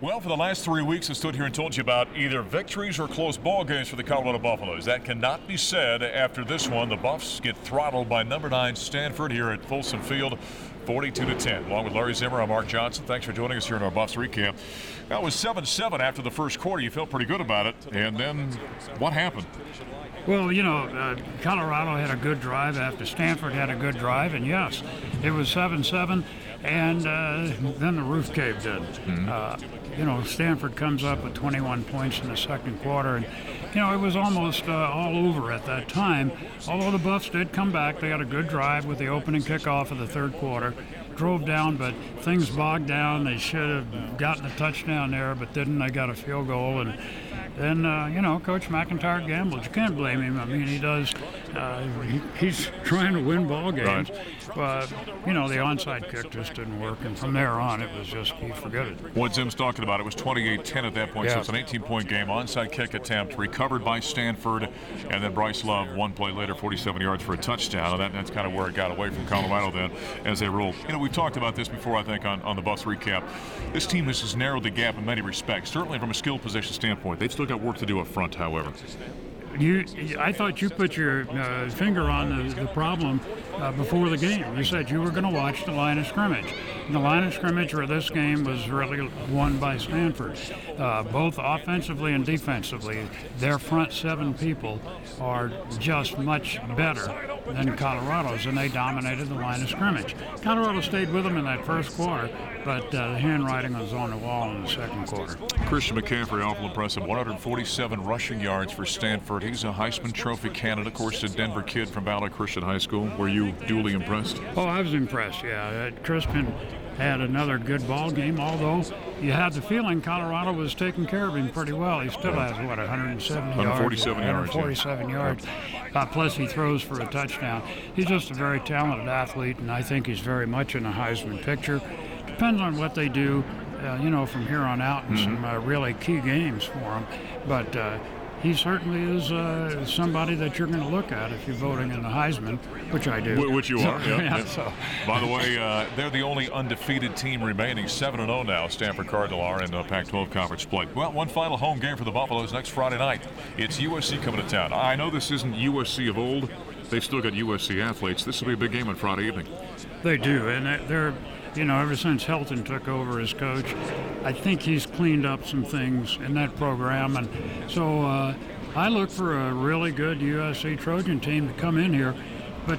Well, for the last 3 weeks, I stood here and told you about either victories or close ball games for the Colorado Buffaloes. That cannot be said after this one. The Buffs get throttled by number 9 Stanford here at Folsom Field, 42-10. Along with Larry Zimmer, I'm Mark Johnson. Thanks for joining us here in our Buffs recap. That was 7-7 after the first quarter. You felt pretty good about it. And then what happened? Well, Colorado had a good drive after Stanford had a good drive, and yes, it was 7-7, and then the roof caved in. Stanford comes up with 21 points in the second quarter, and it was almost all over at that time. Although the Buffs did come back, they had a good drive with the opening kickoff of the third quarter. Drove down, but things bogged down. They should have gotten a touchdown there, but didn't. They got a field goal, and then, Coach McIntyre gambled. You can't blame him. I mean, he does. He's trying to win ball games. Right. But, the onside kick just didn't work. And from there on, it was just, he forget it. What Zim's talking about, it was 28-10 at that point. Yeah. So it's an 18-point game. Onside kick attempt recovered by Stanford. And then Bryce Love, one play later, 47 yards for a touchdown. And that's kind of where it got away from Colorado then as they rolled. We've talked about this before, I think, on the Buffs recap. This team has narrowed the gap in many respects, certainly from a skill position standpoint. They've still got work to do up front, however. I thought you put your finger on the problem before the game. You said you were going to watch the line of scrimmage. And the line of scrimmage for this game was really won by Stanford, both offensively and defensively. Their front 7 people are just much better than Colorado's, and they dominated the line of scrimmage. Colorado stayed with them in that first quarter, but the handwriting was on the wall in the second quarter. Christian McCaffrey, awful impressive. 147 rushing yards for Stanford. He's a Heisman Trophy candidate, of course, a Denver kid from Valley Christian High School. Were you duly impressed? Oh, I was impressed, yeah. Crispin had another good ball game, although you had the feeling Colorado was taking care of him pretty well. He still has, 147 yards. Plus he throws for a touchdown. He's just a very talented athlete, and I think he's very much in the Heisman picture. Depends on what they do, from here on out, and some really key games for him. But he certainly is somebody that you're going to look at if you're voting in the Heisman, which I do. Which you are, yeah. So. By the way, they're the only undefeated team remaining, 7-0 now. Stanford Cardinal are in Pac-12 conference play. Well, one final home game for the Buffaloes next Friday night. It's USC coming to town. I know this isn't USC of old. They've still got USC athletes. This will be a big game on Friday evening. They do, and they're, ever since Helton took over as coach, I think he's cleaned up some things in that program. And so I look for a really good USC Trojan team to come in here. But,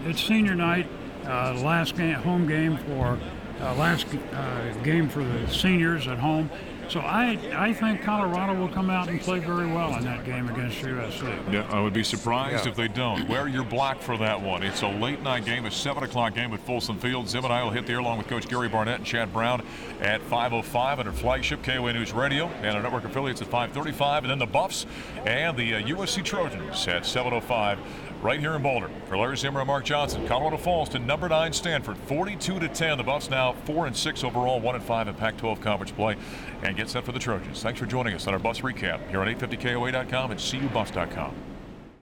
it's senior night, last home game for the seniors at home. So I think Colorado will come out and play very well in that game against USC. Yeah, I would be surprised if they don't. Wear your black for that one. It's a late night game, a 7 o'clock game at Folsom Field. Zim and I will hit the air along with Coach Gary Barnett and Chad Brown at 5:05 on our flagship KOA News Radio and our network affiliates at 5:35. And then the Buffs and the USC Trojans at 7:05. Right here in Boulder. For Larry Zimmer and Mark Johnson, Colorado falls to number 9 Stanford, 42-10. The Buffs now 4-6 overall, 1-5 in Pac-12 conference play, and get set for the Trojans. Thanks for joining us on our Buffs recap here on 850KOA.com and CUBuffs.com.